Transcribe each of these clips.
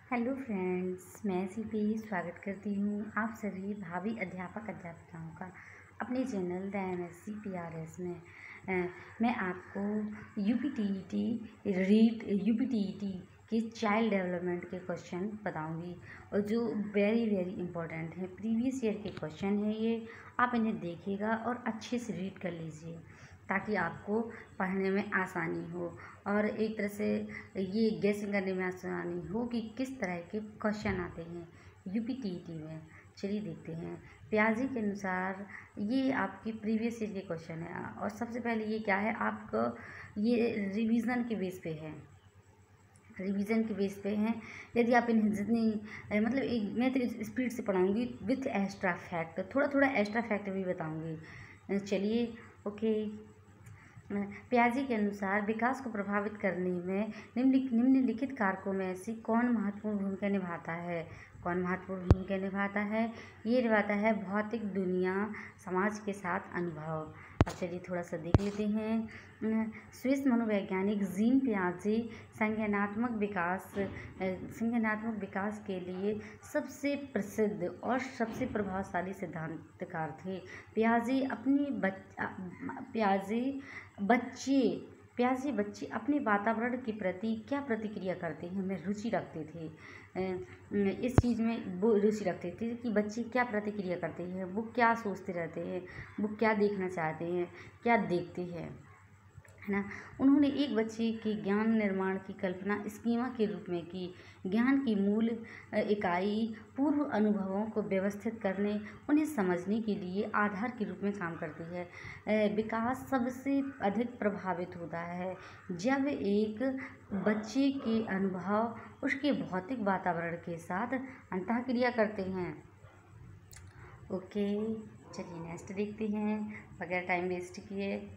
Hello friends, मैं CP स्वागत करती हूँ आप सभी भावी अध्यापक अध्यापिकाओं का अपने चैनल द एमएससी पीआरएस में। मैं आपको यूपीटीईटी के चाइल्ड डेवलपमेंट के क्वेश्चन बताऊंगी और जो वेरी वेरी इंपॉर्टेंट हैं। प्रीवियस ईयर के क्वेश्चन हैं ये, आप इन्हें देखिएगा और अच्छे से रीड कर लीजिए ताकि आपको पढ़ने में आसानी हो और एक तरह से ये गेसिंग करने में आसानी हो कि किस तरह के क्वेश्चन आते हैं यूपीटीईटी में। चलिए देखते हैं। प्याजी के अनुसार ये आपकी प्रीवियस ईयर के क्वेश्चन है और सबसे पहले ये क्या है, आपका ये रिवीजन के बेस पे है। रिवीजन के बेस पे हैं। यदि आप इन्हें जितनी मतलब मैं तो स्पीड से पढ़ाऊँगी विथ एक्स्ट्रा फैक्ट, थोड़ा थोड़ा एक्स्ट्रा फैक्ट भी बताऊँगी। चलिए ओके। प्याजी के अनुसार विकास को प्रभावित करने में निम्नलिखित कारकों में से कौन महत्वपूर्ण भूमिका निभाता है? कौन महत्वपूर्ण भूमिका निभाता है? ये निभाता है भौतिक दुनिया, समाज के साथ अनुभव। अब चलिए थोड़ा सा देख लेते हैं। स्विस मनोवैज्ञानिक जीन पियाजे संज्ञानात्मक विकास के लिए सबसे प्रसिद्ध और सबसे प्रभावशाली सिद्धांतकार थे। प्याजे बच्चे अपने वातावरण के प्रति क्या प्रतिक्रिया करते हैं में रुचि रखते थे। इस चीज़ में वो रुचि रखते थे कि बच्चे क्या प्रतिक्रिया करते हैं, वो क्या सोचते रहते हैं, वो क्या देखना चाहते हैं, क्या देखते हैं, है ना। उन्होंने एक बच्चे के ज्ञान निर्माण की कल्पना स्कीमा के रूप में की। ज्ञान की मूल इकाई पूर्व अनुभवों को व्यवस्थित करने, उन्हें समझने के लिए आधार के रूप में काम करती है। विकास सबसे अधिक प्रभावित होता है जब एक बच्चे के अनुभव उसके भौतिक वातावरण के साथ अंतःक्रिया करते हैं। ओके, चलिए नेक्स्ट देखते हैं बगैर टाइम वेस्ट किए।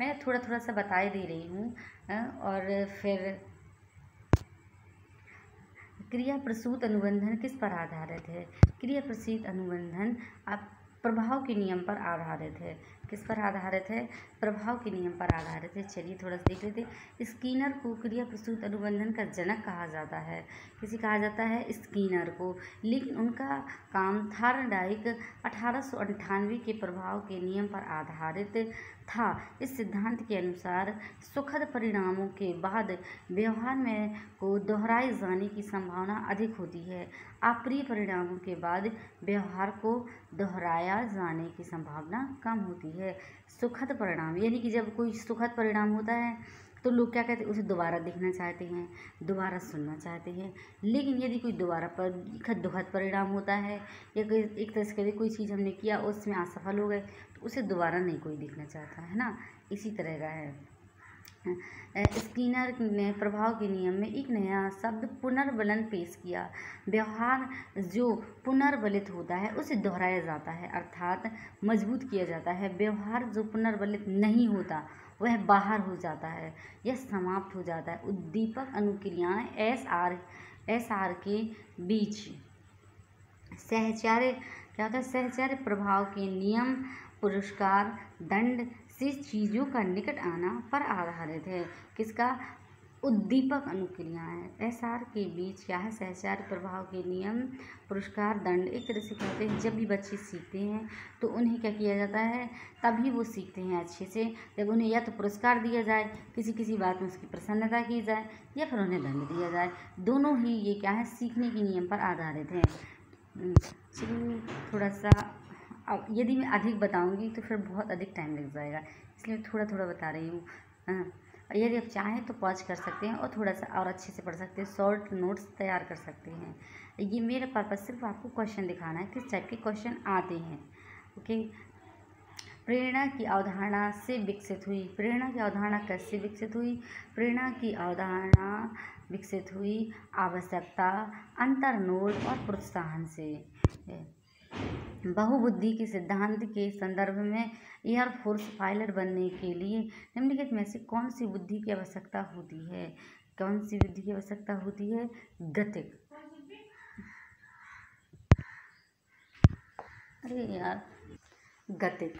मैं थोड़ा थोड़ा सा बता ही दे रही हूँ। और फिर क्रिया प्रसूत अनुबंधन किस पर आधारित है? क्रिया प्रसूत अनुबंधन आप प्रभाव के नियम पर आधारित है। किस पर आधारित है? प्रभाव के नियम पर आधारित है। चलिए थोड़ा सा देख लेते हैं। स्कीनर को क्रिया प्रसूत अनुबंधन का जनक कहा जाता है। किसे कहा जाता है? स्कीनर को। लेकिन उनका काम थार्नडाइक 1898 के प्रभाव के नियम पर आधारित था। इस सिद्धांत के अनुसार सुखद परिणामों के बाद व्यवहार में को दोहराए जाने की संभावना अधिक होती है। अप्रिय परिणामों के बाद व्यवहार को दोहराया जाने की संभावना कम होती है। सुखद परिणाम यानी कि जब कोई सुखद परिणाम होता है तो लोग क्या कहते हैं, उसे दोबारा देखना चाहते हैं, दोबारा सुनना चाहते हैं। लेकिन यदि कोई दुखद परिणाम होता है या एक तरह से कोई चीज़ हमने किया और उसमें असफल हो गए तो उसे दोबारा नहीं कोई देखना चाहता, है ना। इसी तरह का है। स्कीनर ने प्रभाव के नियम में एक नया शब्द पुनर्बलन पेश किया। व्यवहार जो पुनर्बलित होता है उसे दोहराया जाता है, अर्थात मजबूत किया जाता है। व्यवहार जो पुनर्बलित नहीं होता वह बाहर हो जाता है या समाप्त हो जाता है। उद्दीपक अनुक्रियाएं एस आर के बीच सहचार्य क्या होता है? सहचार्य प्रभाव के नियम, पुरस्कार, दंड से चीज़ों का निकट आना पर आधारित है। किसका? उद्दीपक अनुक्रियाएं एस आर के बीच क्या है? सहचार्य प्रभाव के नियम, पुरस्कार, दंड। एक तरह से कहते हैं जब भी बच्चे सीखते हैं तो उन्हें क्या किया जाता है, तभी वो सीखते हैं अच्छे से जब उन्हें या तो पुरस्कार दिया जाए, किसी बात में उसकी प्रसन्नता की जाए, या फिर उन्हें दंड दिया जाए। दोनों ही ये क्या है? सीखने के नियम पर आधारित हैं। चलिए थोड़ा सा, अब यदि मैं अधिक बताऊंगी तो फिर बहुत अधिक टाइम लग जाएगा, इसलिए थोड़ा थोड़ा बता रही हूँ। यदि आप चाहें तो पॉज कर सकते हैं और थोड़ा सा और अच्छे से पढ़ सकते हैं, शॉर्ट नोट्स तैयार कर सकते हैं। ये मेरा पर्पज़ सिर्फ आपको क्वेश्चन दिखाना है, किस टाइप के क्वेश्चन आते हैं। ओके। प्रेरणा की अवधारणा से विकसित हुई। प्रेरणा की अवधारणा कैसे विकसित हुई? प्रेरणा की अवधारणा विकसित हुई आवश्यकता, अंतर्नोद और प्रोत्साहन से। बहुबुद्धि के सिद्धांत के संदर्भ में एयरफोर्स पायलट बनने के लिए निम्नलिखित में से कौन सी बुद्धि की आवश्यकता होती है? कौन सी बुद्धि की आवश्यकता होती है? गतिक। अरे यार, गतिक।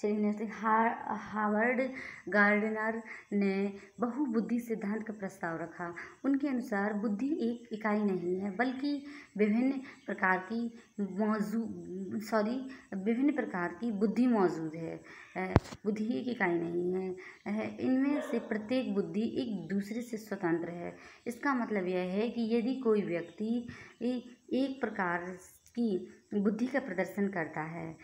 चलिए हार्वर्ड गार्डनर ने बहुबुद्धि सिद्धांत का प्रस्ताव रखा। उनके अनुसार बुद्धि एक इकाई नहीं है बल्कि विभिन्न प्रकार की बुद्धि मौजूद है। बुद्धि एक इकाई नहीं है, इनमें से प्रत्येक बुद्धि एक दूसरे से स्वतंत्र है। इसका मतलब यह है कि यदि कोई व्यक्ति एक प्रकार की बुद्धि का प्रदर्शन करता है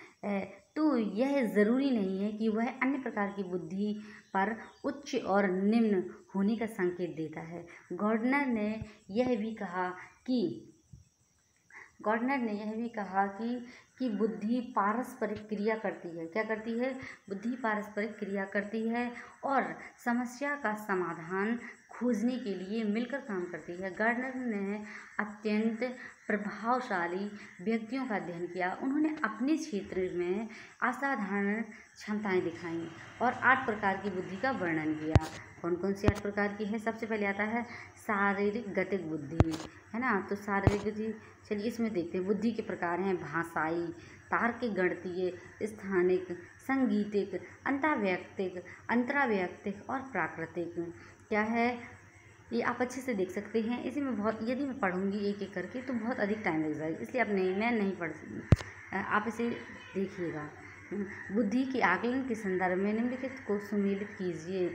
तो यह ज़रूरी नहीं है कि वह अन्य प्रकार की बुद्धि पर उच्च और निम्न होने का संकेत देता है। गॉर्डनर ने यह भी कहा कि बुद्धि पारस्परिक क्रिया करती है। क्या करती है? बुद्धि पारस्परिक क्रिया करती है और समस्या का समाधान खोजने के लिए मिलकर काम करती है। गार्डनर ने अत्यंत प्रभावशाली व्यक्तियों का अध्ययन किया। उन्होंने अपने क्षेत्र में असाधारण क्षमताएं दिखाई और 8 प्रकार की बुद्धि का वर्णन किया। कौन कौन सी 8 प्रकार की है? सबसे पहले आता है शारीरिक गतिक बुद्धि, है ना। तो शारीरिक बुद्धि, चलिए इसमें देखते हैं। बुद्धि के प्रकार हैं भाषाई, तार्किक, गणितीय, स्थानिक, संगीतिक, अंतरावैयक्तिक और प्राकृतिक। क्या है ये? आप अच्छे से देख सकते हैं। इसी में यदि मैं पढ़ूंगी एक एक करके तो बहुत अधिक टाइम लग जाएगा, इसलिए मैं नहीं पढ़ सकती। आप इसे देखिएगा। बुद्धि के आकलन के संदर्भ में निम्नलिखित को सुमेलित कीजिए।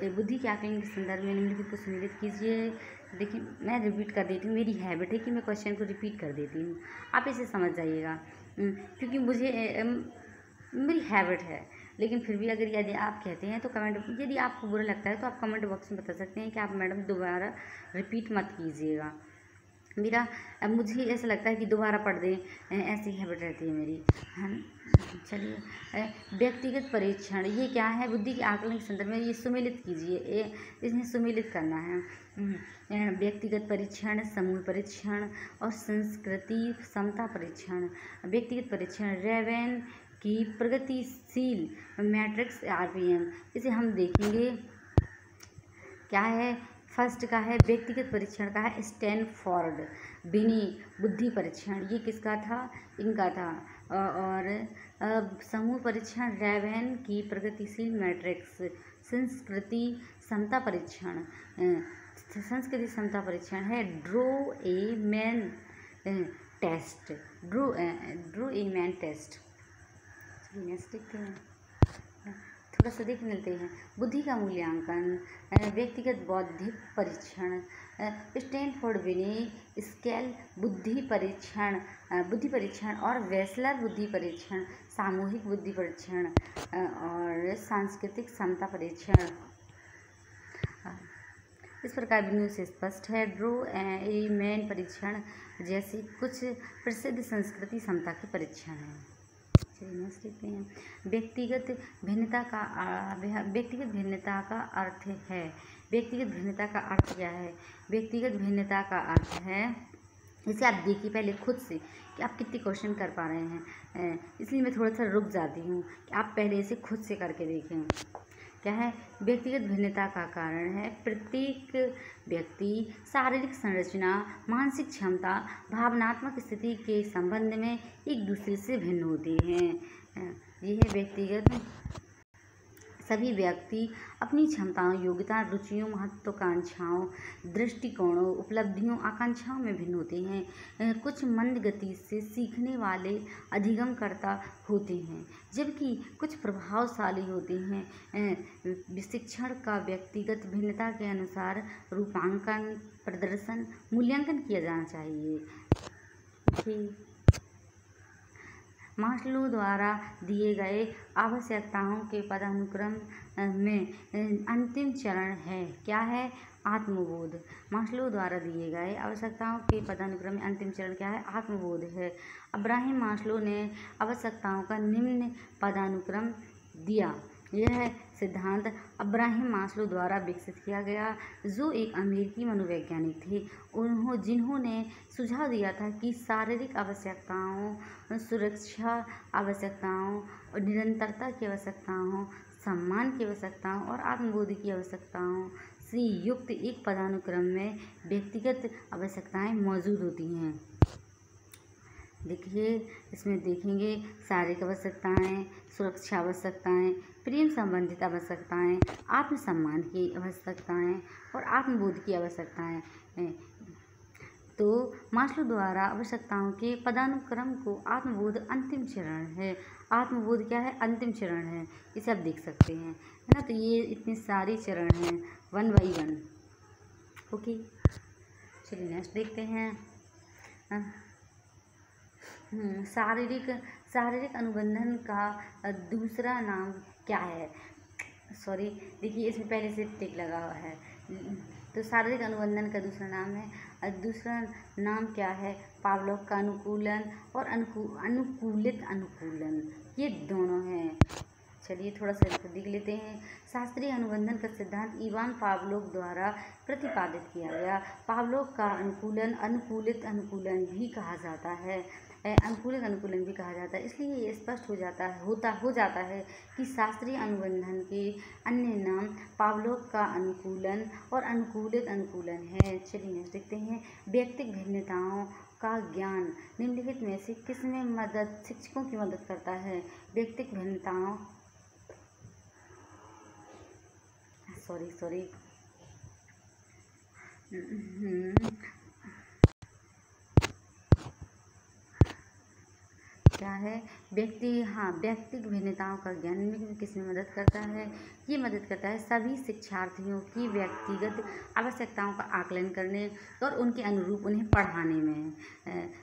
बुद्धि के आकलन के संदर्भ में निम्नलिखित को सुमेलित कीजिए। देखिए मैं रिपीट कर देती हूँ, मेरी हैबिट है कि मैं क्वेश्चन को रिपीट कर देती हूँ, आप इसे समझ जाइएगा, क्योंकि मेरी हैबिट है। लेकिन फिर भी अगर यदि आप कहते हैं तो यदि आपको बुरा लगता है तो आप कमेंट बॉक्स में बता सकते हैं कि आप मैडम दोबारा रिपीट मत कीजिएगा। मुझे ऐसा लगता है कि दोबारा पढ़ दें, ऐसी हैबिट रहती है मेरी, है ना। चलिए व्यक्तिगत परीक्षण, ये क्या है? बुद्धि के आकलन के संदर्भ में ये सुमेलित कीजिए, इसमें सुमेलित करना है। व्यक्तिगत परीक्षण, समूह परीक्षण और संस्कृति क्षमता परीक्षण। व्यक्तिगत परीक्षण रेवेन की प्रगतिशील मैट्रिक्स RPM, इसे हम देखेंगे। क्या है? फर्स्ट का है व्यक्तिगत परीक्षण का है स्टैनफोर्ड बिनी बुद्धि परीक्षण, ये किसका था? इनका था। और समूह परीक्षण रेवेन की प्रगतिशील मैट्रिक्स। संस्कृति क्षमता परीक्षण है ड्रो-ए-मैन टेस्ट। नेक्स्ट देखते हैं, थोड़ा सा देख लेते हैं। बुद्धि का मूल्यांकन, व्यक्तिगत बौद्धिक परीक्षण, स्टैनफोर्ड बिनी स्केल बुद्धि परीक्षण और वेसलर बुद्धि परीक्षण, सामूहिक बुद्धि परीक्षण और सांस्कृतिक क्षमता परीक्षण। इस प्रकार बिंदु से स्पष्ट है ड्रो-ए-मैन परीक्षण जैसे कुछ प्रसिद्ध संस्कृति क्षमता के परीक्षण हैं। नेक्स्ट देखते हैं। व्यक्तिगत भिन्नता का अर्थ है। व्यक्तिगत भिन्नता का अर्थ क्या है? व्यक्तिगत भिन्नता का अर्थ है, इसे आप देखिए पहले खुद से कि आप कितने क्वेश्चन कर पा रहे हैं, इसलिए मैं थोड़ा सा रुक जाती हूँ कि आप पहले इसे खुद से करके देखें। क्या है? व्यक्तिगत भिन्नता का कारण है प्रत्येक व्यक्ति शारीरिक संरचना, मानसिक क्षमता, भावनात्मक स्थिति के संबंध में एक दूसरे से भिन्न होते हैं। यह व्यक्तिगत सभी व्यक्ति अपनी क्षमताओं, योग्यता, रुचियों, महत्वाकांक्षाओं, दृष्टिकोणों, उपलब्धियों, आकांक्षाओं में भिन्न होते हैं। कुछ मंद गति से सीखने वाले अधिगमकर्ता होते हैं, जबकि कुछ प्रभावशाली होते हैं। शिक्षण का व्यक्तिगत भिन्नता के अनुसार रूपांकन, प्रदर्शन, मूल्यांकन किया जाना चाहिए। मास्लो द्वारा दिए गए आवश्यकताओं के पदानुक्रम में अंतिम चरण है। क्या है? आत्मबोध। मास्लो द्वारा दिए गए आवश्यकताओं के पदानुक्रम में अंतिम चरण क्या है? आत्मबोध है। अब्राहम मास्लो ने आवश्यकताओं का निम्न पदानुक्रम दिया। यह सिद्धांत अब्राहम मास्लो द्वारा विकसित किया गया, जो एक अमेरिकी मनोवैज्ञानिक थे। जिन्होंने सुझाव दिया था कि शारीरिक आवश्यकताओं, सुरक्षा आवश्यकताओं और निरंतरता की आवश्यकताओं, सम्मान की आवश्यकताओं और आत्मबोध की आवश्यकताओं से युक्त एक पदानुक्रम में व्यक्तिगत आवश्यकताएं मौजूद होती हैं। देखिए, इसमें देखेंगे शारीरिक आवश्यकताएं, सुरक्षा आवश्यकताएं, प्रेम संबंधित आवश्यकताएं, आत्मसम्मान की आवश्यकताएं और आत्मबोध की आवश्यकताएं। तो मास्लो द्वारा आवश्यकताओं के पदानुक्रम को आत्मबोध अंतिम चरण है। आत्मबोध क्या है? अंतिम चरण है। इसे आप देख सकते हैं, है ना। तो ये इतने सारे चरण हैं, 1 बाई 1। ओके, चलिए नेक्स्ट देखते हैं। शारीरिक अनुबंधन का दूसरा नाम क्या है? सॉरी, देखिए इसमें पहले से टिक लगा हुआ है। तो शारीरिक अनुबंधन का दूसरा नाम है, दूसरा नाम क्या है? पावलोव का अनुकूलन और अनुकूलित अनुकूलन, ये दोनों हैं। चलिए थोड़ा सा इसको देख लेते हैं। शास्त्रीय अनुबंधन का सिद्धांत इवान पावलोव द्वारा प्रतिपादित किया गया। पावलोव का अनुकूलन अनुकूलित अनुकूलन भी कहा जाता है, अनुकूलित अनुकूलन भी कहा जाता है। इसलिए ये स्पष्ट हो जाता है कि शास्त्रीय अनुबंधन के अन्य नाम पावलोव का अनुकूलन और अनुकूलित अनुकूलन है। चलिए नेक्स्ट देखते हैं। व्यक्तिगत भिन्नताओं का ज्ञान निम्नलिखित में से किसमें शिक्षकों की मदद करता है? व्यक्तिगत भिन्नताओं सॉरी क्या है? व्यक्तिगत भिन्नताओं का ज्ञान में किसमें मदद करता है? ये मदद करता है सभी शिक्षार्थियों की व्यक्तिगत आवश्यकताओं का आकलन करने और उनके अनुरूप उन्हें पढ़ाने में।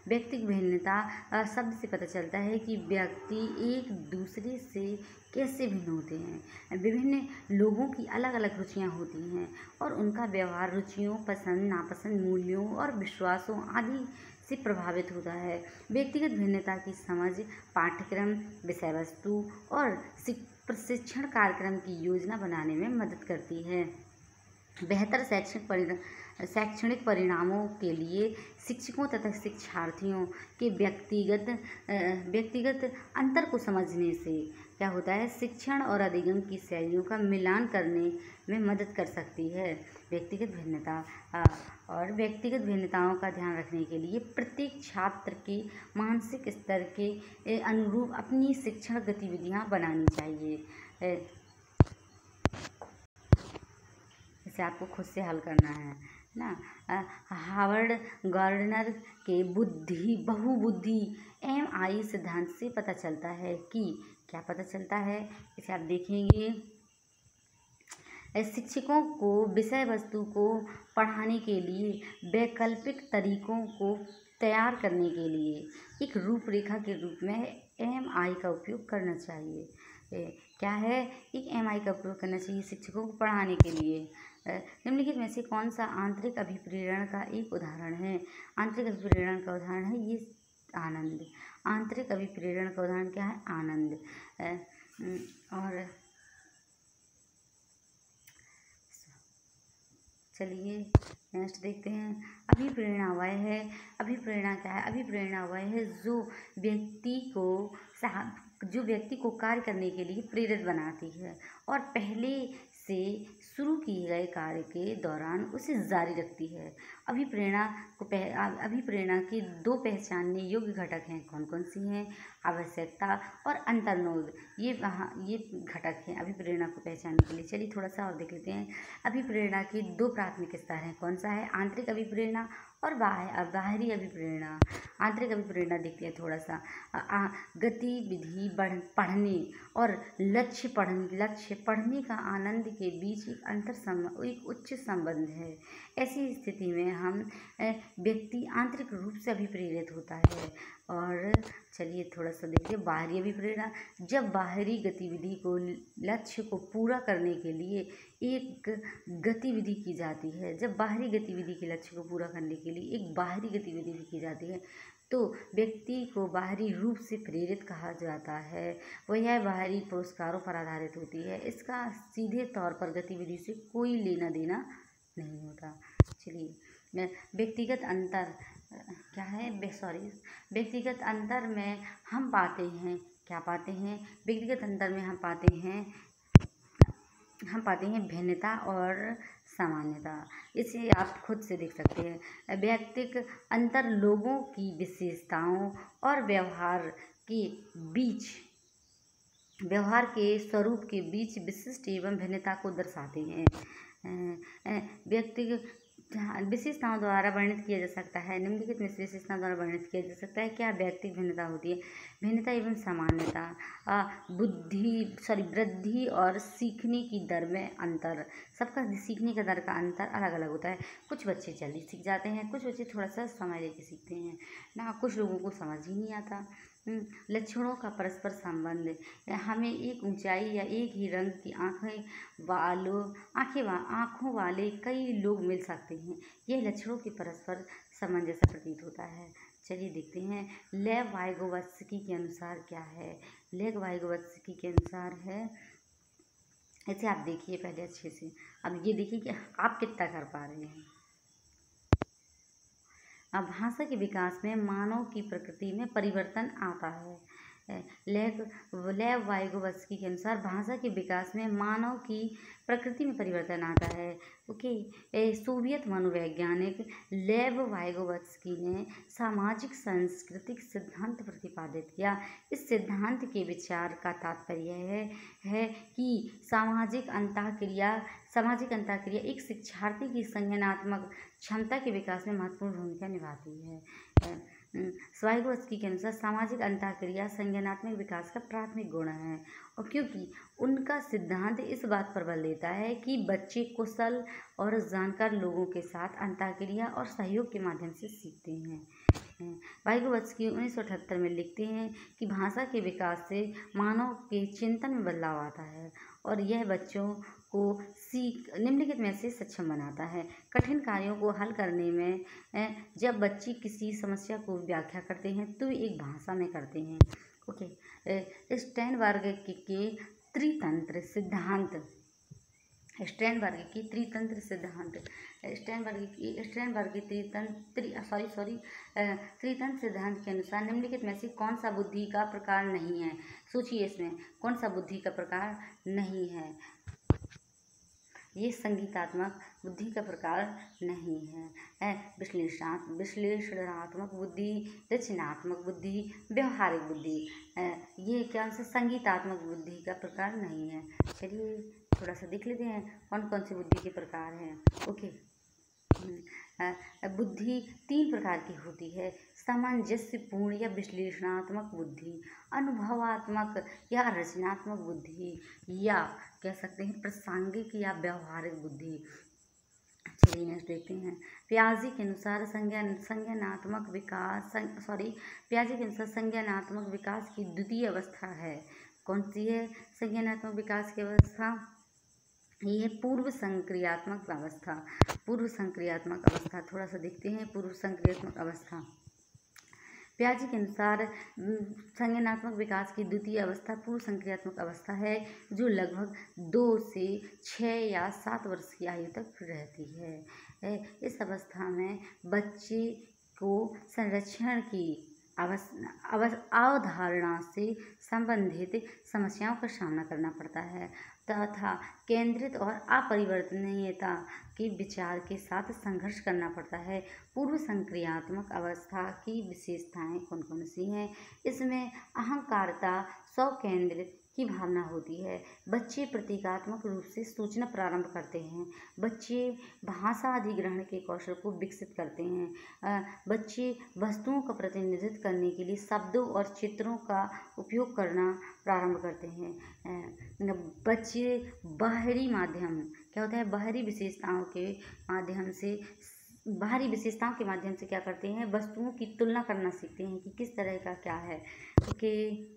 व्यक्तिगत भिन्नता शब्द से पता चलता है कि व्यक्ति एक दूसरे से कैसे भिन्न होते हैं। विभिन्न लोगों की अलग अलग रुचियाँ होती हैं और उनका व्यवहार रुचियों, पसंद नापसंद, मूल्यों और विश्वासों आदि से प्रभावित होता है। व्यक्तिगत भिन्नता की समझ पाठ्यक्रम, विषय वस्तु और प्रशिक्षण कार्यक्रम की योजना बनाने में मदद करती है। बेहतर शैक्षणिक परिणामों के लिए शिक्षकों तथा शिक्षार्थियों के व्यक्तिगत अंतर को समझने से क्या होता है? शिक्षण और अधिगम की शैलियों का मिलान करने में मदद कर सकती है। व्यक्तिगत भिन्नता और व्यक्तिगत भिन्नताओं का ध्यान रखने के लिए प्रत्येक छात्र के मानसिक स्तर के अनुरूप अपनी शिक्षण गतिविधियां बनानी चाहिए। इसे आपको खुद से हल करना है ना। हावर्ड गार्डनर के बहुबुद्धि MI सिद्धांत से पता चलता है कि क्या पता चलता है? इसे आप देखेंगे। शिक्षकों को विषय वस्तु को पढ़ाने के लिए वैकल्पिक तरीकों को तैयार करने के लिए एक रूपरेखा के रूप में MI का उपयोग करना चाहिए। क्या है? एक MI का उपयोग करना चाहिए शिक्षकों को पढ़ाने के लिए। निम्नलिखित में से कौन सा आंतरिक अभिप्रेरण का एक उदाहरण है? आंतरिक अभिप्रेरण का उदाहरण है ये आनंद। आंतरिक अभिप्रेरण का उदाहरण क्या है? आनंद। और चलिए नेक्स्ट देखते हैं। अभिप्रेरणा वह है, अभिप्रेरणा क्या है? अभिप्रेरणा वह है जो व्यक्ति को कार्य करने के लिए प्रेरित बनाती है और पहले से शुरू किए गए कार्य के दौरान उसे जारी रखती है। अभिप्रेरणा के 2 पहचानने योग्य घटक हैं। कौन कौन सी हैं? आवश्यकता और अंतर्नोद, ये घटक हैं अभिप्रेरणा को पहचानने के लिए। चलिए थोड़ा सा और देख लेते हैं। अभिप्रेरणा के 2 प्राथमिक स्तर हैं। कौन सा है? आंतरिक अभिप्रेरणा और बाहरी अभिप्रेरणा। आंतरिक अभिप्रेरणा देखते हैं थोड़ा सा। गतिविधि पढ़ने और लक्ष्य पढ़ने का आनंद के बीच एक उच्च संबंध है। ऐसी स्थिति में व्यक्ति आंतरिक रूप से अभिप्रेरित होता है। और चलिए थोड़ा सा देखिए बाहरी अभिप्रेरणा। जब बाहरी गतिविधि को लक्ष्य को पूरा करने के लिए एक गतिविधि की जाती है, जब बाहरी गतिविधि के लक्ष्य को पूरा करने के लिए एक बाहरी गतिविधि की जाती है तो व्यक्ति को बाहरी रूप से प्रेरित कहा जाता है। वह बाहरी पुरस्कारों पर आधारित होती है। इसका सीधे तौर पर गतिविधि से कोई लेना देना नहीं होता। चलिए व्यक्तिगत अंतर क्या है? व्यक्तिगत अंतर में हम पाते हैं क्या पाते हैं? व्यक्तिगत अंतर में हम पाते हैं भिन्नता और सामान्यता। इसे आप खुद से देख सकते हैं। व्यक्तिक अंतर लोगों की विशेषताओं और व्यवहार के स्वरूप के बीच विशिष्ट एवं भिन्नता को दर्शाते हैं। व्यक्तिगत विशेषताओं द्वारा वर्णित किया जा सकता है। निम्नलिखित में विशेषताओं द्वारा वर्णित किया जा सकता है। क्या व्यक्तिगत भिन्नता होती है? भिन्नता एवं सामान्यता। वृद्धि और सीखने की दर में अंतर। सबका सीखने का दर का अंतर अलग अलग होता है। कुछ बच्चे जल्दी सीख जाते हैं, कुछ बच्चे थोड़ा सा समय लेके सीखते हैं ना, कुछ लोगों को समझ ही नहीं आता। लक्षणों का परस्पर संबंध। हमें एक ऊंचाई या एक ही रंग की आँखों वाले कई लोग मिल सकते हैं। यह लक्षणों के परस्पर संबंध जैसा प्रतीत होता है। चलिए देखते हैं लेव वाइगोत्स्की के अनुसार क्या है। लेव वाइगोत्स्की के अनुसार है, इसे आप देखिए पहले अच्छे से। अब ये देखिए कि आप कितना कर पा रहे हैं। अब भाषा के विकास में मानव की प्रकृति में परिवर्तन आता है। लेव वाइगोत्स्की के अनुसार भाषा के विकास में मानव की प्रकृति में परिवर्तन आता है। ओके। सोवियत मनोवैज्ञानिक लेव वाइगोत्स्की ने सामाजिक सांस्कृतिक सिद्धांत प्रतिपादित किया। इस सिद्धांत के विचार का तात्पर्य है कि सामाजिक अंतःक्रिया एक शिक्षार्थी की संज्ञानात्मक क्षमता के विकास में महत्वपूर्ण भूमिका निभाती है। वाइगोत्स्की के अनुसार सामाजिक अंतःक्रिया संज्ञानात्मक विकास का प्राथमिक गुण है, और क्योंकि उनका सिद्धांत इस बात पर बल देता है कि बच्चे कुशल और जानकार लोगों के साथ अंतःक्रिया और सहयोग के माध्यम से सीखते हैं। वाइगोत्स्की 1978 में लिखते हैं कि भाषा के विकास से मानव के चिंतन में बदलाव आता है और यह बच्चों को निम्नलिखित में से सक्षम बनाता है। कठिन कार्यों को हल करने में जब बच्चे किसी समस्या को व्याख्या करते हैं तो एक भाषा में करते हैं। ओके। स्टेनबर्ग के त्रितंत्र सिद्धांत। स्टेनबर्ग के त्रितंत्र सिद्धांत के अनुसार निम्नलिखित में से कौन सा बुद्धि का प्रकार नहीं है? सोचिए इसमें कौन सा बुद्धि का प्रकार नहीं है। ये संगीतात्मक बुद्धि का प्रकार नहीं है। विश्लेषणात्मक बुद्धि, रचनात्मक बुद्धि, व्यवहारिक बुद्धि, ये क्या से संगीतात्मक बुद्धि का प्रकार नहीं है। चलिए थोड़ा सा देख लेते हैं कौन कौन सी बुद्धि के प्रकार हैं। ओके। बुद्धि 3 प्रकार की होती है। सामंजस्यपूर्ण या विश्लेषणात्मक बुद्धि, अनुभवात्मक या रचनात्मक बुद्धि, या कह सकते हैं प्रासंगिक या व्यवहारिक बुद्धि। चलिए नेक्स्ट देखते हैं। पियाजे के अनुसार संज्ञानात्मक विकास की द्वितीय अवस्था है। कौन सी है संज्ञानात्मक विकास की अवस्था? ये पूर्व संक्रियात्मक अवस्था। थोड़ा सा देखते हैं पूर्व संक्रियात्मक अवस्था। पियाजे के अनुसार संज्ञानात्मक विकास की द्वितीय अवस्था पूर्व संक्रियात्मक अवस्था है, जो लगभग 2 से 6 या 7 वर्ष की आयु तक रहती है। इस अवस्था में बच्चे को संरक्षण की अवधारणा से संबंधित समस्याओं का सामना करना पड़ता है तथा केंद्रित और अपरिवर्तनीयता के विचार के साथ संघर्ष करना पड़ता है। पूर्व संक्रियात्मक अवस्था की विशेषताएं कौन कौन सी हैं? इसमें अहंकारता, स्वकेंद्रित की भावना होती है। बच्चे प्रतीकात्मक रूप से सोचना प्रारंभ करते हैं। बच्चे भाषा अधिग्रहण के कौशल को विकसित करते हैं। बच्चे वस्तुओं का प्रतिनिधित्व करने के लिए शब्दों और चित्रों का उपयोग करना प्रारंभ करते हैं। बच्चे बाहरी माध्यम क्या होता है? बाहरी विशेषताओं के माध्यम से क्या करते हैं? वस्तुओं की तुलना करना सीखते हैं कि किस तरह का क्या है। ओके।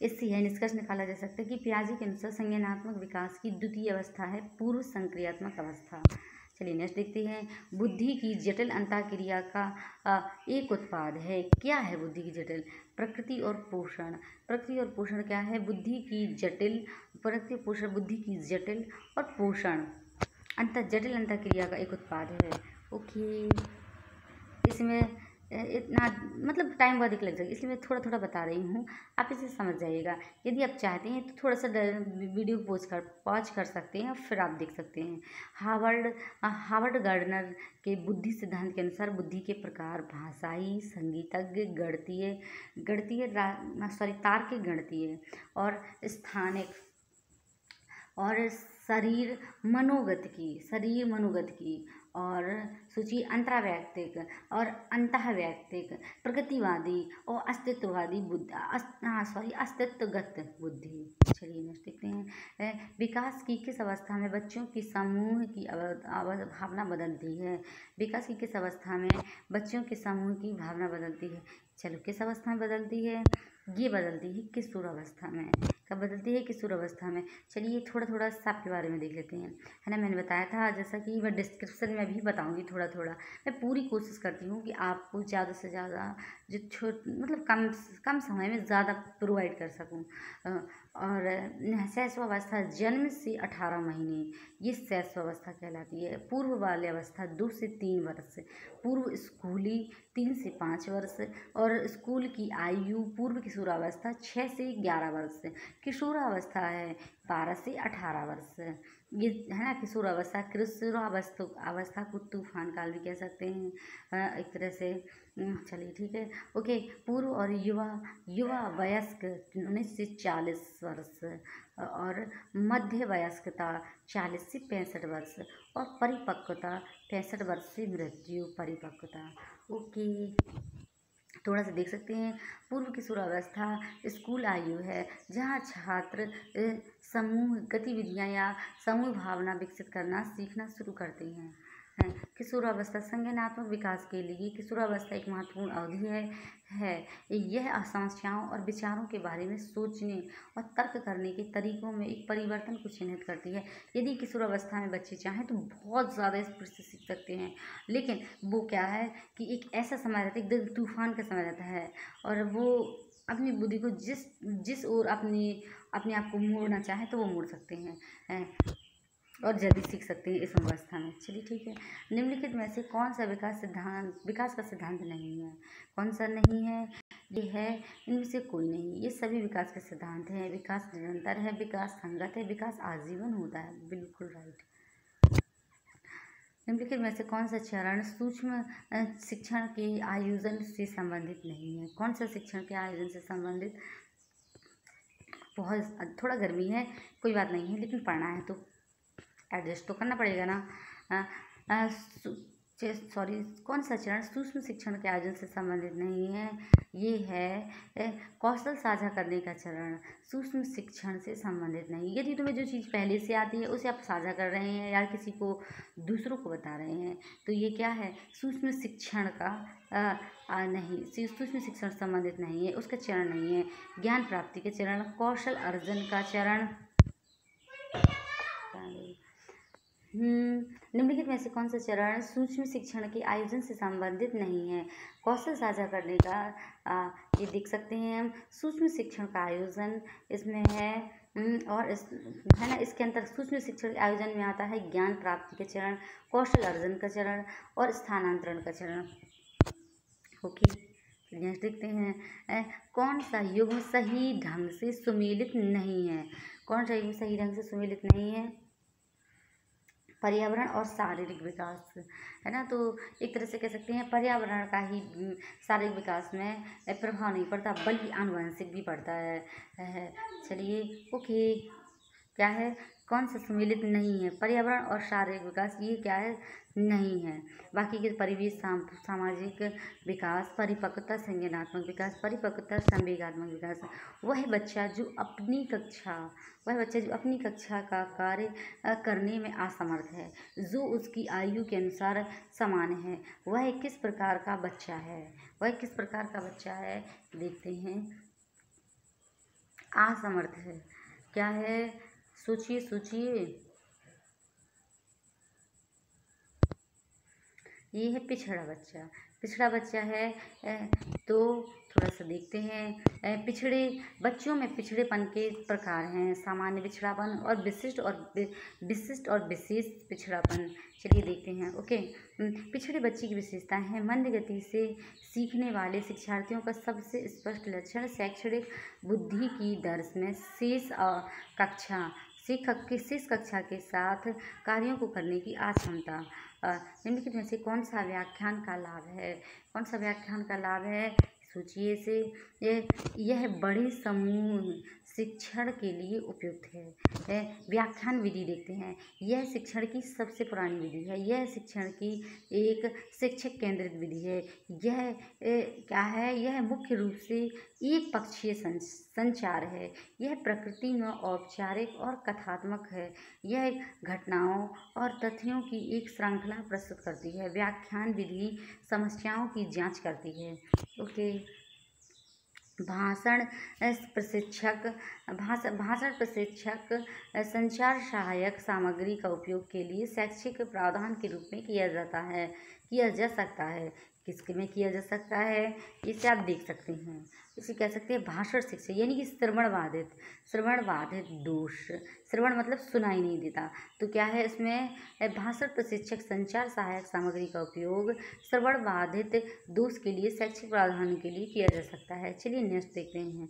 इससे यह निष्कर्ष निकाला जा सकता है कि पियाजे के अनुसार संज्ञानात्मक विकास की द्वितीय अवस्था है पूर्व संक्रियात्मक अवस्था। चलिए नेक्स्ट देखते हैं। बुद्धि की जटिल अंतःक्रिया का एक उत्पाद है। क्या है बुद्धि की जटिल? प्रकृति और पोषण क्या है? बुद्धि की जटिल और पोषण जटिल अंतःक्रिया का एक उत्पाद है। ओके। इसमें इतना मतलब टाइम बहुत लग जाएगा, इसलिए मैं थोड़ा थोड़ा बता रही हूँ, आप इसे समझ जाइएगा। यदि आप चाहते हैं तो थोड़ा सा वीडियो पॉज कर सकते हैं और फिर आप देख सकते हैं। हार्वर्ड गार्डनर के बुद्धि सिद्धांत के अनुसार बुद्धि के प्रकार भाषाई, संगीतज्ञ, तार्किक, गणितीय और स्थानिक और शरीर मनोगत की और सोचिए अंतरावैयक्तिक और अंतःवैयक्तिक, प्रगतिवादी और अस्तित्वगत बुद्धि। चलिए नेक्स्ट देखते हैं। विकास की किस अवस्था में बच्चों की समूह की भावना बदलती है? विकास की किस अवस्था में बच्चों के समूह की भावना बदलती है? चलो, किस अवस्था में बदलती है? ये बदलती है किशोरावस्था में। कब बदलती है? किशोरावस्था में। चलिए थोड़ा थोड़ा साप के बारे में देख लेते हैं, है ना। मैंने बताया था, जैसा कि मैं डिस्क्रिप्शन में भी बताऊंगी थोड़ा थोड़ा। मैं पूरी कोशिश करती हूँ कि आपको ज़्यादा से ज़्यादा जो मतलब कम समय में ज़्यादा प्रोवाइड कर सकूँ। और शैशवावस्था जन्म से 18 महीने, ये शैशवावस्था कहलाती है। पूर्व बाल्यावस्था 2 से 3 वर्ष, पूर्व स्कूली 3 से 5 वर्ष और स्कूल की आयु पूर्व किशोरावस्था 6 से 11 वर्ष। किशोरावस्था है 12 से 18 वर्ष, ये है ना किशोरावस्था। अवस्था को तूफान काल भी कह सकते हैं एक तरह से। चलिए ठीक है, ओके। पूर्व और युवा वयस्क 19 से 40 वर्ष और मध्य वयस्कता 40 से 65 वर्ष और परिपक्वता 65 वर्ष से मृत्यु परिपक्वता। ओके, थोड़ा सा देख सकते हैं। पूर्व किशोरावस्था स्कूल आयु है, जहाँ छात्र समूह गतिविधियाँ या समूह भावना विकसित करना सीखना शुरू करते हैं। किशोरावस्था संज्ञानात्मक विकास के लिए किशोरावस्था एक महत्वपूर्ण अवधि है। यह समस्याओं और विचारों के बारे में सोचने और तर्क करने के तरीकों में एक परिवर्तन को चिन्हित करती है। यदि किशोरावस्था में बच्चे चाहें तो बहुत ज़्यादा इस से सीख सकते हैं, लेकिन वो क्या है कि एक ऐसा समय रहता है, एकदम तूफान का समय रहता है, और वो अपनी बुद्धि को जिस ओर अपने आप को मोड़ना चाहे तो वो मोड़ सकते हैं और जल्दी सीख सकते हैं इस अवस्था में। चलिए ठीक है। निम्नलिखित में से कौन सा विकास का सिद्धांत नहीं है? कौन सा नहीं है? ये है, इनमें से कोई नहीं। ये सभी विकास के सिद्धांत हैं। विकास निरंतर है, विकास संगत है, विकास आजीवन होता है। बिल्कुल राइट। निम्नलिखित में से कौन सा चरण सूक्ष्म शिक्षण के आयोजन से संबंधित नहीं है? कौन सा शिक्षण के आयोजन से संबंधित? बहुत थोड़ा गर्मी है, कोई बात नहीं है, लेकिन पढ़ना है तो एडजस्ट तो करना पड़ेगा ना। सॉरी, कौन सा चरण सूक्ष्म शिक्षण के आयोजन से संबंधित नहीं है? ये है कौशल साझा करने का चरण, सूक्ष्म शिक्षण से संबंधित नहीं। यदि तुम्हें जो चीज़ पहले से आती है उसे आप साझा कर रहे हैं या किसी को दूसरों को बता रहे हैं, तो ये क्या है? सूक्ष्म शिक्षण का नहीं, सूक्ष्म शिक्षण संबंधित नहीं है, उसका चरण नहीं है। ज्ञान प्राप्ति के चरण, कौशल अर्जन का चरण। निम्नलिखित में से कौन सा चरण सूक्ष्म शिक्षण के आयोजन से संबंधित नहीं है? कौशल साझा करने का ये देख सकते हैं हम। सूक्ष्म शिक्षण का आयोजन इसमें है और है ना, इसके अंतर सूक्ष्म शिक्षण के आयोजन में आता है ज्ञान प्राप्ति का चरण, कौशल अर्जन का चरण और स्थानांतरण का चरण। ओके, नेक्स्ट देखते हैं। कौन सा युग्म सही ढंग से सुमेलित नहीं है? कौन सा युग्म सही ढंग से सुमेलित नहीं है? पर्यावरण और शारीरिक विकास, है ना। तो एक तरह से कह सकते हैं पर्यावरण का ही शारीरिक विकास में प्रभाव नहीं पड़ता, बल्कि आनुवंशिक भी पड़ता है। चलिए ओके, क्या है? कौन सा सम्मिलित नहीं है? पर्यावरण और शारीरिक विकास, ये क्या है? नहीं है। बाकी के परिवेश, सामाजिक विकास, परिपक्वता, संज्ञानात्मक विकास, परिपक्वता, संवेगात्मक विकास। वह बच्चा जो अपनी कक्षा का कार्य करने में असमर्थ है, जो उसकी आयु के अनुसार समान है, वह किस प्रकार का बच्चा है? वह किस प्रकार का बच्चा है? देखते हैं। असमर्थ है, क्या है? सोचिए। ये है पिछड़ा बच्चा है। तो थोड़ा सा देखते हैं। पिछड़े बच्चों में पिछड़ेपन के प्रकार हैं, सामान्य पिछड़ापन और विशिष्ट और विशेष पिछड़ापन। चलिए देखते हैं। ओके, पिछड़े बच्चे की विशेषताएं हैं। मंद गति से सीखने वाले शिक्षार्थियों का सबसे स्पष्ट लक्षण शैक्षणिक बुद्धि की दर में शेष कक्षा के साथ कार्यों को करने की अक्षमता। निम्नलिखित में से कौन सा व्याख्यान का लाभ है? सोचिए से। यह बड़े समूह शिक्षण के लिए उपयुक्त है। व्याख्यान विधि देखते हैं। यह शिक्षण की सबसे पुरानी विधि है। यह शिक्षण की एक शिक्षक केंद्रित विधि है। यह क्या है? यह मुख्य रूप से एक पक्षीय संचार है। यह प्रकृति में औपचारिक और कथात्मक है। यह घटनाओं और तथ्यों की एक श्रृंखला प्रस्तुत करती है। व्याख्यान विधि समस्याओं की जांच करती है। ओके, भाषण प्रशिक्षक संचार सहायक सामग्री का उपयोग के लिए शैक्षिक प्रावधान के रूप में किया जा सकता है। किसके में किया जा सकता है? इसे आप देख सकते हैं। इसे कह सकते हैं भाषण शिक्षा, यानी कि श्रवण बाधित दोष। श्रवण मतलब सुनाई नहीं देता, तो क्या है इसमें? भाषण प्रशिक्षक संचार सहायक सामग्री का उपयोग श्रवण बाधित दोष के लिए शैक्षिक प्रावधान के लिए किया जा सकता है। चलिए नेक्स्ट देखते हैं।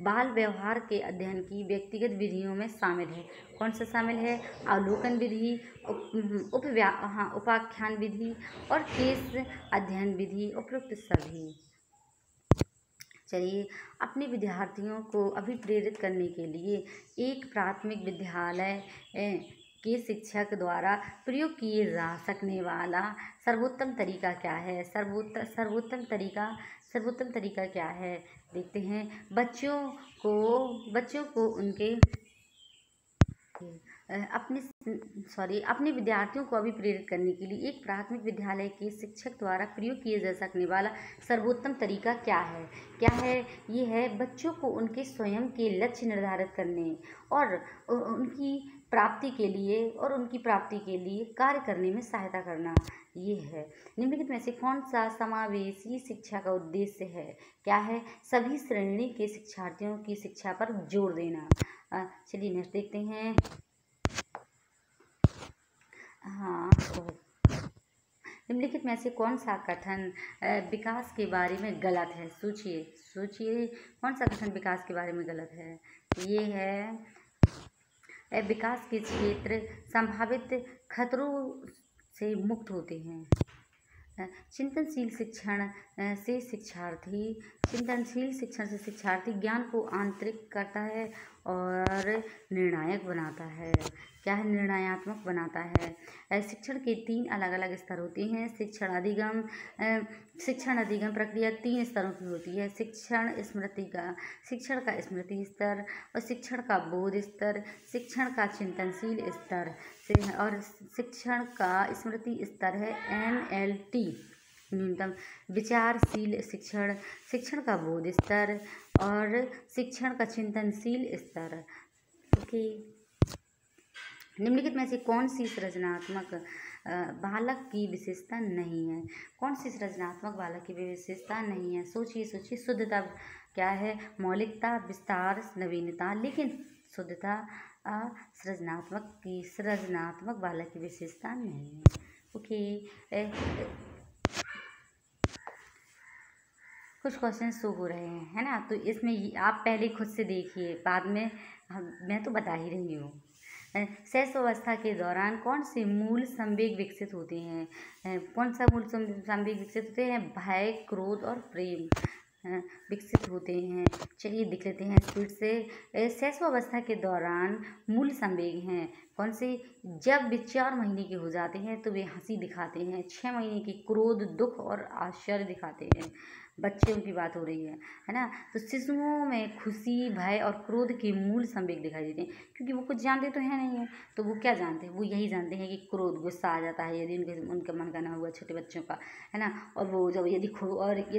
बाल व्यवहार के अध्ययन की व्यक्तिगत विधियों में शामिल है। कौन सा शामिल है? अवलोकन विधि, उपाख्यान विधि और केस अध्ययन विधि, उपयुक्त सभी। चलिए, अपने विद्यार्थियों को अभिप्रेरित करने के लिए एक प्राथमिक विद्यालय के शिक्षक द्वारा प्रयोग किए जा सकने वाला सर्वोत्तम तरीका क्या है? सर्वोत्तम तरीका क्या है? देखते हैं। बच्चों को उनके अपने विद्यार्थियों को अभिप्रेरित करने के लिए एक प्राथमिक विद्यालय के शिक्षक द्वारा प्रयोग किए जा सकने वाला सर्वोत्तम तरीका क्या है? ये है बच्चों को उनके स्वयं के लक्ष्य निर्धारित करने और उनकी प्राप्ति के लिए कार्य करने में सहायता करना। ये है। निम्नलिखित में से कौन सा समावेशी शिक्षा का उद्देश्य है? क्या है? सभी श्रेणी के शिक्षार्थियों की शिक्षा पर जोर देना। चलिए नेक्स्ट देखते हैं। हाँ, निम्नलिखित में से कौन सा कथन विकास के बारे में गलत है? सोचिए कौन सा कथन विकास के बारे में गलत है? ये है विकास के क्षेत्र संभावित खतरों से मुक्त होते हैं। चिंतनशील शिक्षण से शिक्षार्थी ज्ञान को आंतरिक करता है और निर्णायक बनाता है। क्या है? निर्णयात्मक बनाता है। शिक्षण के 3 अलग अलग स्तर होते हैं। शिक्षण अधिगम प्रक्रिया 3 स्तरों की होती है। शिक्षण का स्मृति स्तर और शिक्षण का बोध स्तर, शिक्षण का चिंतनशील स्तर और शिक्षण का स्मृति स्तर है NLT न्यूनतम। विचारशील शिक्षण का बोध स्तर और शिक्षण का चिंतनशील स्तर। ओके, निम्नलिखित में से कौन सी सृजनात्मक बालक की विशेषता नहीं है? कौन सी सृजनात्मक बालक की विशेषता नहीं है? सोचिए। शुद्धता क्या है? मौलिकता, विस्तार, नवीनता। लेकिन शुद्धता सृजनात्मक बालक की विशेषता नहीं है। ओके, कुछ क्वेश्चन शो हो रहे हैं, है ना? तो इसमें आप पहले खुद से देखिए, बाद में मैं तो बता ही रही हूँ। शैशवावस्था के दौरान कौन से मूल संवेग विकसित होते हैं? कौन सा मूल संवेग विकसित होते हैं? भय, क्रोध और प्रेम विकसित होते हैं। चलिए देख लेते हैं स्पीड से। शैशवावस्था के दौरान मूल संवेग हैं कौन से? जब वे 4 महीने के हो जाते हैं तो वे हंसी दिखाते हैं। 6 महीने के क्रोध, दुख और आश्चर्य दिखाते हैं। बच्चों की बात हो रही है ना? तो शिशुओं में खुशी, भय और क्रोध के मूल संवेग दिखाई देते हैं, क्योंकि वो कुछ जानते तो है नहीं है। तो वो क्या जानते हैं? वो यही जानते हैं कि क्रोध, गुस्सा आ जाता है यदि उनका मन करना हुआ, छोटे बच्चों का, है ना? और वो जब यदि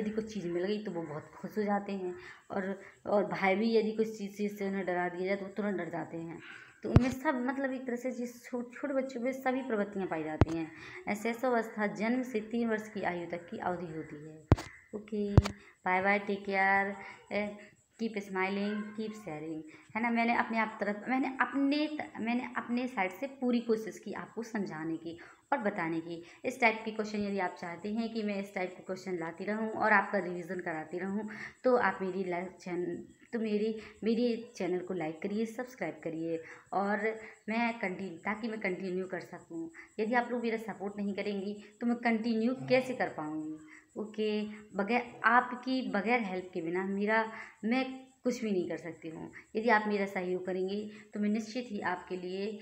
कुछ चीज़ मिल गई तो वो बहुत खुश हो जाते हैं। और भय भी, यदि कुछ चीज़ से उन्हें डरा दिया जाए तो वो तुरंत डर जाते हैं। तो उनमें सब मतलब एक तरह से जिस छोटे बच्चों में सभी प्रवृत्तियाँ पाई जाती हैं। शैशवावस्था जन्म से 3 वर्ष की आयु तक की अवधि होती है। Okay, bye bye, take care, keep smiling, keep sharing. है ना, मैंने अपने साइड से पूरी कोशिश की आपको समझाने की और बताने की। इस टाइप के क्वेश्चन यदि आप चाहते हैं कि मैं इस टाइप के क्वेश्चन लाती रहूं और आपका रिवीजन कराती रहूं, तो आप मेरे चैनल को लाइक करिए, सब्सक्राइब करिए, और ताकि मैं कंटिन्यू कर सकूं। यदि आप लोग मेरा सपोर्ट नहीं करेंगी तो मैं कंटिन्यू कैसे कर पाऊंगी। ओके, बगैर हेल्प के बिना मैं कुछ भी नहीं कर सकती हूँ। यदि आप मेरा सहयोग करेंगे तो मैं निश्चित ही आपके लिए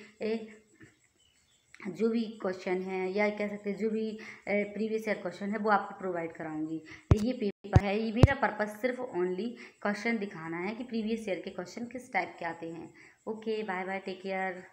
जो भी क्वेश्चन है, या कह सकते हैं जो भी प्रीवियस ईयर क्वेश्चन है, वो आपको प्रोवाइड कराऊंगी। ये पेपर है, ये मेरा पर्पस सिर्फ ओनली क्वेश्चन दिखाना है कि प्रीवियस ईयर के क्वेश्चन किस टाइप के आते हैं। Okay, bye bye, take care.